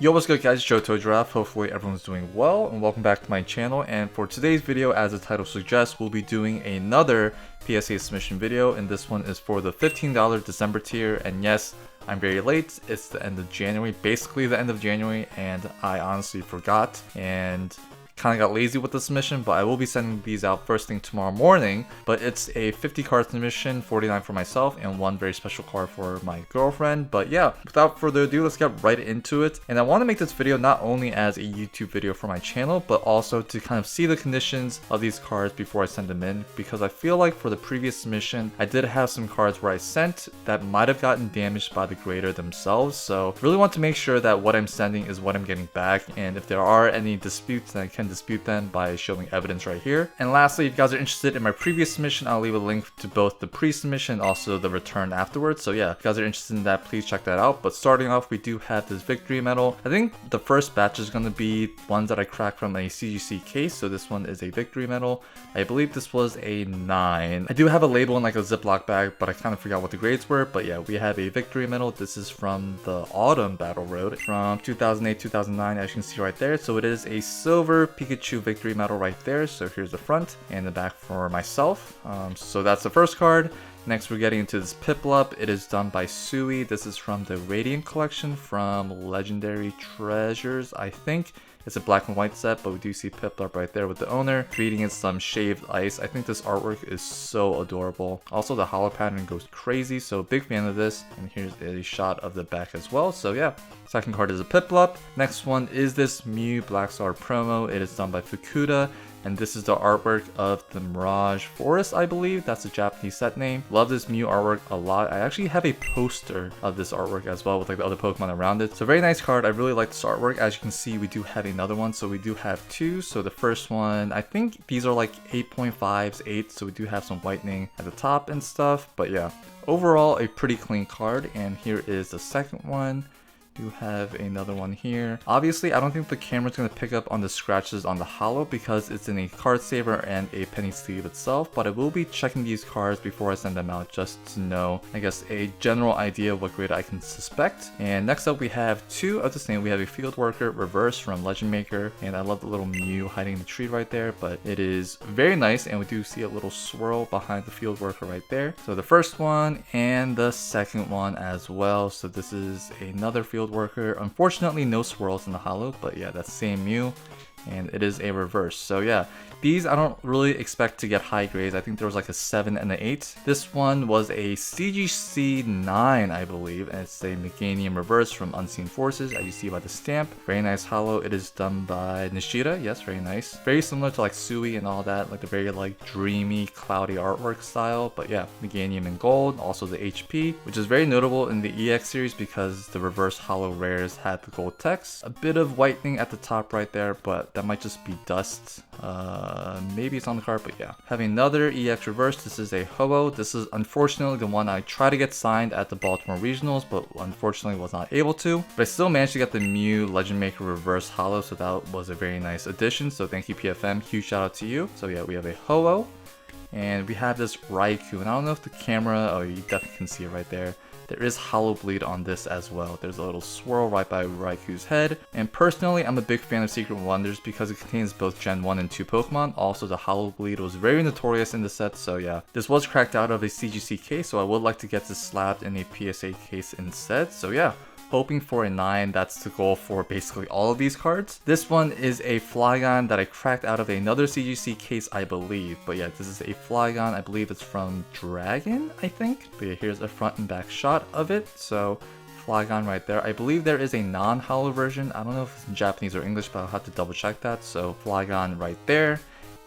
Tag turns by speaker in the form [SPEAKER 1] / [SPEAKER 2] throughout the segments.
[SPEAKER 1] Yo, what's good guys, Johto Giraffe. Hopefully everyone's doing well, and welcome back to my channel. And for today's video, as the title suggests, we'll be doing another PSA submission video, and this one is for the $15 December tier. And yes, I'm very late. It's the end of January, basically the end of January, and I honestly forgot and kind of got lazy with the submission, but I will be sending these out first thing tomorrow morning. But it's a 50 card submission, 49 for myself and one very special card for my girlfriend. But yeah, without further ado, let's get right into it. And I want to make this video not only as a YouTube video for my channel, but also to kind of see the conditions of these cards before I send them in, because I feel like for the previous submission I did have some cards where I sent that might have gotten damaged by the grader themselves. So really want to make sure that what I'm sending is what I'm getting back, and if there are any disputes, then I can dispute them by showing evidence right here. And lastly, if you guys are interested in my previous submission, I'll leave a link to both the pre-submission and also the return afterwards. So yeah, if you guys are interested in that, please check that out. But starting off, we do have this victory medal. I think the first batch is going to be ones that I cracked from a CGC case. So this one is a victory medal. I believe this was a 9. I do have a label in like a Ziploc bag, but I kind of forgot what the grades were. But yeah, we have a victory medal. This is from the Autumn Battle Road from 2008-2009, as you can see right there. So it is a silver Pikachu victory medal right there. So here's the front and the back for myself. So that's the first card. Next, we're getting into this Piplup. It is done by Sui. This is from the Radiant collection from Legendary Treasures, I think. It's a black and white set, but we do see Piplup right there with the owner feeding it some shaved ice. I think this artwork is so adorable. Also, the holo pattern goes crazy, so big fan of this. And here's a shot of the back as well. So yeah, second card is a Piplup. Next one is this Mew Black Star promo. It is done by Fukuda. And this is the artwork of the Mirage Forest, I believe. That's the Japanese set name. Love this Mew artwork a lot. I actually have a poster of this artwork as well with like the other Pokemon around it. So very nice card. I really like this artwork. As you can see, we do have another one. So we do have two. So the first one, I think these are like 8.5s, 8. So we do have some whitening at the top and stuff. But yeah, overall a pretty clean card. And here is the second one. You have another one here. Obviously, I don't think the camera's going to pick up on the scratches on the holo because it's in a card saver and a penny sleeve itself, but I will be checking these cards before I send them out just to know, I guess, a general idea of what grade I can suspect. And next up, we have two of the same. We have a Field Worker reverse from Legend Maker, and I love the little Mew hiding in the tree right there, but it is very nice, and we do see a little swirl behind the Field Worker right there. So the first one and the second one as well. So this is another Field Worker. Unfortunately, no swirls in the holo, but yeah, that's the same Mew, and it is a reverse. So yeah, these I don't really expect to get high grades. I think there was like a 7 and an 8. This one was a CGC 9, I believe, and it's a Meganium reverse from Unseen Forces, as you see by the stamp. Very nice holo. It is done by Nishida. Yes, very nice. Very similar to like Sui and all that, like the very like dreamy, cloudy artwork style. But yeah, Meganium in gold. Also the HP, which is very notable in the EX series because the reverse holo rares had the gold text. A bit of whitening at the top right there, but that might just be dust. Maybe it's on the card, but yeah. Having another EX reverse. This is a Ho-Oh. This is unfortunately the one I tried to get signed at the Baltimore Regionals, but unfortunately was not able to. But I still managed to get the Mew Legend Maker reverse holo, so that was a very nice addition. So thank you, PFM. Huge shout out to you. So yeah, we have a Ho-Oh. And we have this Raikou, and I don't know if the camera, oh, you definitely can see it right there. There is holo bleed on this as well. There's a little swirl right by Raikou's head. And personally, I'm a big fan of Secret Wonders because it contains both Gen 1 and 2 Pokemon. Also, the holo bleed was very notorious in the set, so yeah. This was cracked out of a CGC case, so I would like to get this slapped in a PSA case instead. So yeah, hoping for a 9. That's the goal for basically all of these cards. This one is a Flygon that I cracked out of another CGC case, I believe. But yeah, this is a Flygon. I believe it's from Dragon, I think. But yeah, here's a front and back shot of it. So Flygon right there. I believe there is a non-holo version. I don't know if it's in Japanese or English, but I'll have to double check that. So Flygon right there.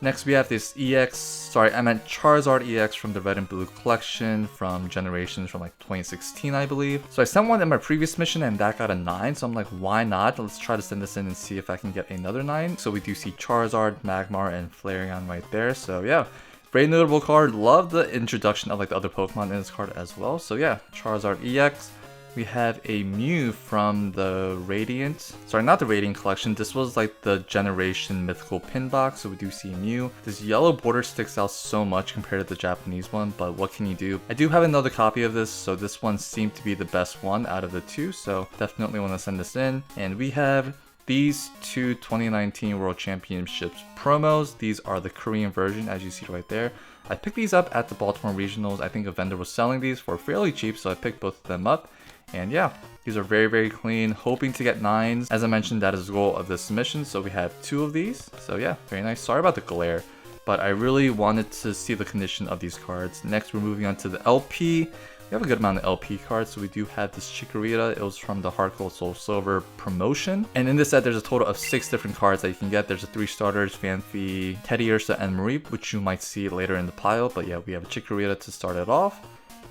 [SPEAKER 1] Next, we have this Charizard EX from the Red and Blue collection from Generations from like 2016, I believe. So I sent one in my previous mission and that got a 9, so I'm like, why not? Let's try to send this in and see if I can get another 9. So we do see Charizard, Magmar, and Flareon right there. So yeah, very notable card. Love the introduction of like the other Pokemon in this card as well. So yeah, Charizard EX. We have a Mew from the Radiant, sorry, not the Radiant collection. This was like the Generation Mythical pin box, so we do see a Mew. This yellow border sticks out so much compared to the Japanese one, but what can you do? I do have another copy of this, so this one seemed to be the best one out of the two, so definitely want to send this in. And we have these two 2019 World Championships promos. These are the Korean version, as you see right there. I picked these up at the Baltimore Regionals. I think a vendor was selling these for fairly cheap, so I picked both of them up. And yeah, these are very, very clean, hoping to get 9s. As I mentioned, that is the goal of this submission, so we have 2 of these. So yeah, very nice. Sorry about the glare, but I really wanted to see the condition of these cards. Next, we're moving on to the LP. We have a good amount of LP cards, so we do have this Chikorita. It was from the Heart Gold Soul Silver promotion. And in this set, there's a total of 6 different cards that you can get. There's a 3 starters, Fanfi, Teddiursa, and Mareep, which you might see later in the pile. But yeah, we have a Chikorita to start it off.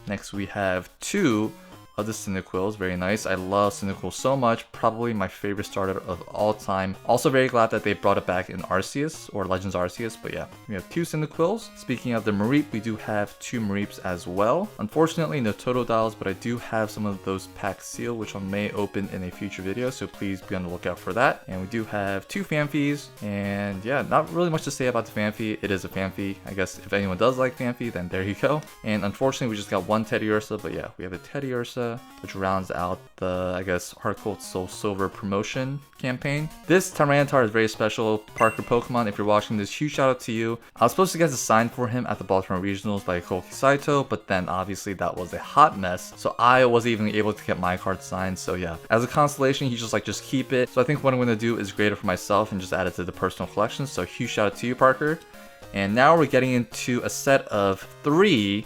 [SPEAKER 1] Next, we have 2 of the Cyndaquils. Very nice. I love Cyndaquil so much. Probably my favorite starter of all time. Also very glad that they brought it back in Arceus or Legends Arceus. But yeah, we have 2 Cyndaquils. Speaking of the Mareep, we do have 2 Mareeps as well. Unfortunately, no Totodiles, but I do have some of those packs sealed, which I may open in a future video. So please be on the lookout for that. And we do have 2 Fanfis. And yeah, not really much to say about the Fanfi. It is a Fanfi. I guess if anyone does like Fanfi, then there you go. And unfortunately, we just got 1 Teddiursa. But yeah, we have a Teddiursa, which rounds out the, I guess, Heart Gold Soul Silver promotion campaign. This Tyranitar is very special. Parker Pokemon, if you're watching this, huge shout out to you. I was supposed to get a sign for him at the Baltimore Regionals by Koki Saito, but then obviously that was a hot mess, so I wasn't even able to get my card signed. So yeah, as a consolation, he's just like, just keep it. So I think what I'm going to do is grade it for myself and just add it to the personal collection. So huge shout out to you, Parker. And now we're getting into a set of 3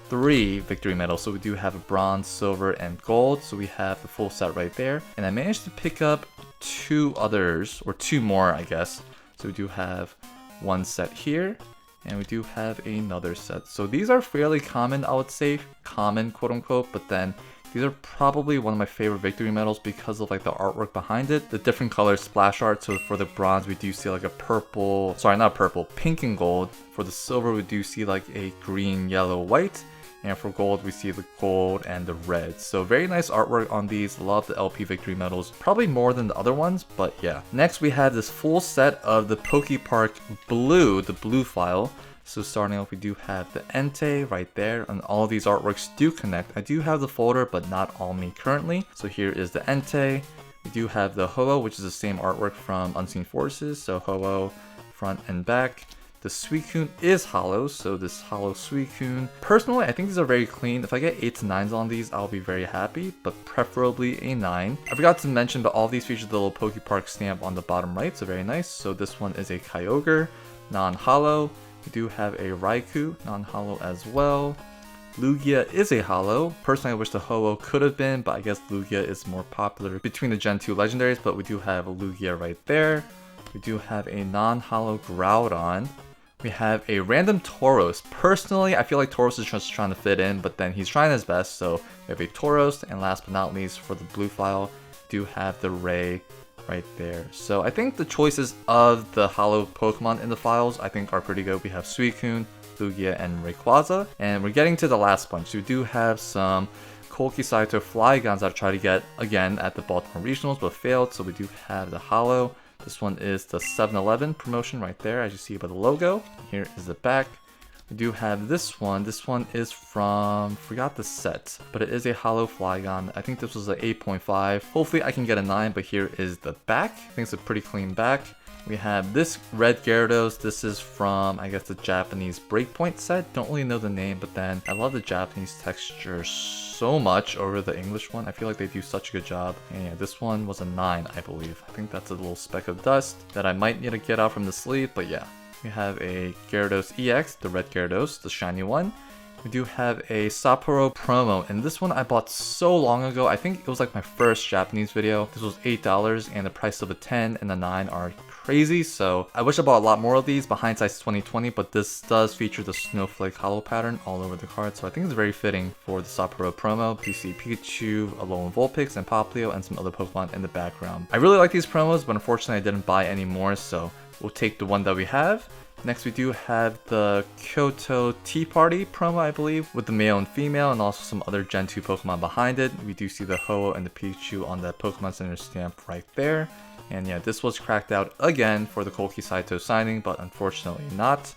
[SPEAKER 1] victory medals. So we do have a bronze, silver, and gold. So we have the full set right there. And I managed to pick up 2 others, or 2 more, I guess. So we do have 1 set here, and we do have another set. So these are fairly common, I would say. Common, quote unquote, but then these are probably one of my favorite victory medals because of like the artwork behind it. The different color splash art. So for the bronze, we do see like a purple, sorry, not purple, pink and gold. For the silver, we do see like a green, yellow, white. And for gold, we see the gold and the red. So very nice artwork on these. Love the LP victory medals. Probably more than the other ones, but yeah. Next, we have this full set of the Pokepark Blue, the blue file. So starting off, we do have the Entei right there, and all of these artworks do connect. I do have the folder, but not on me currently. So here is the Entei. We do have the Ho-Oh, which is the same artwork from Unseen Forces. So Ho-Oh, front and back. The Suicune is hollow, so this hollow Suicune. Personally, I think these are very clean. If I get 8 to 9s on these, I'll be very happy, but preferably a 9. I forgot to mention, but all of these feature the little Pokepark stamp on the bottom right, so very nice. So this one is a Kyogre, non-hollow. We do have a Raikou, non-hollow as well. Lugia is a hollow. Personally, I wish the Ho-Oh could have been, but I guess Lugia is more popular between the Gen 2 legendaries, but we do have a Lugia right there. We do have a non-hollow Groudon. We have a random Tauros. Personally, I feel like Tauros is just trying to fit in, but then he's trying his best. So we have a Tauros, and last but not least, for the blue file, we do have the Ray right there. So I think the choices of the hollow Pokemon in the files, I think, are pretty good. We have Suicune, Lugia, and Rayquaza. And we're getting to the last bunch. We do have some Koki Saito Flygons that I tried to get again at the Baltimore Regionals, but failed. So we do have the hollow. This one is the 7-Eleven promotion right there, as you see by the logo. Here is the back. We do have this one. This one is from, forgot the set, but it is a hollow Flygon. I think this was an 8.5. Hopefully I can get a 9, but here is the back. I think it's a pretty clean back. We have this red Gyarados. This is from, I guess, the Japanese Breakpoint set. Don't really know the name, but then I love the Japanese texture so much over the English one. I feel like they do such a good job. And yeah, this one was a 9, I believe. I think that's a little speck of dust that I might need to get out from the sleeve, but yeah. We have a Gyarados EX, the red Gyarados, the shiny one. We do have a Sapporo promo, and this one I bought so long ago. I think it was like my first Japanese video. This was $8, and the price of a 10 and a 9 are crazy, so I wish I bought a lot more of these, but hindsight's 2020, but this does feature the snowflake hollow pattern all over the card, so I think it's very fitting for the Sapporo promo. You see Pikachu, Alolan Vulpix, and Poplio, and some other Pokemon in the background. I really like these promos, but unfortunately I didn't buy any more, so we'll take the one that we have. Next we do have the Kyoto Tea Party promo, I believe, with the male and female and also some other Gen 2 Pokemon behind it. We do see the Ho and the Pikachu on that Pokemon Center stamp right there. And yeah, this was cracked out again for the Koki Saito signing, but unfortunately not.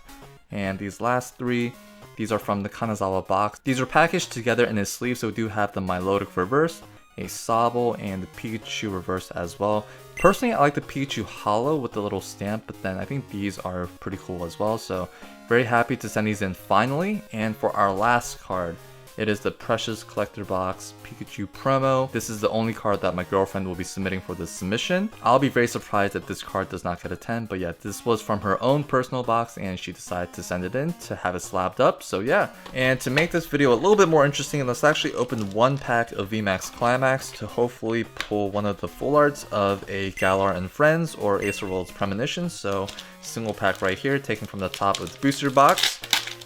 [SPEAKER 1] And these last three, these are from the Kanazawa box. These are packaged together in his sleeve, so we do have the Milotic reverse, a Sobble, and the Pikachu reverse as well. Personally, I like the Pikachu Hollow with the little stamp, but then I think these are pretty cool as well, so very happy to send these in finally. And for our last card, it is the Precious Collector Box Pikachu promo. This is the only card that my girlfriend will be submitting for this submission. I'll be very surprised if this card does not get a 10, but yeah, this was from her own personal box and she decided to send it in to have it slabbed up, so yeah. And to make this video a little bit more interesting, let's actually open one pack of VMAX Climax to hopefully pull one of the full arts of a Galar and Friends or Ace of Worlds Premonition. So single pack right here, taken from the top of the booster box.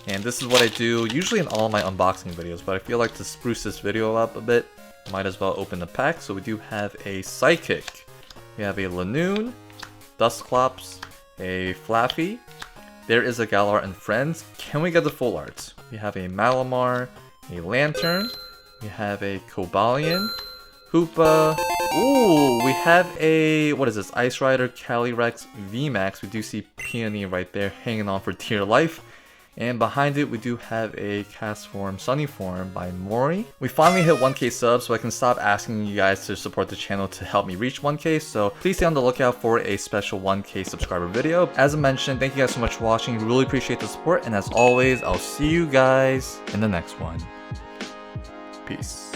[SPEAKER 1] And this is what I do usually in all my unboxing videos, but I feel like to spruce this video up a bit, might as well open the pack. So we do have a Psychic, we have a Lanoon, Dusclops, a Flaffy, there is a Galar and Friends. Can we get the full art? We have a Malamar, a Lantern, we have a Cobalion, Hoopa, ooh, we have a, what is this, Ice Rider Calyrex VMAX. We do see Peony right there hanging on for dear life. And behind it, we do have a Castform Sunny Form by Mori. We finally hit 1k subs, so I can stop asking you guys to support the channel to help me reach 1k. So please stay on the lookout for a special 1k subscriber video. As I mentioned, thank you guys so much for watching. Really appreciate the support. And as always, I'll see you guys in the next one. Peace.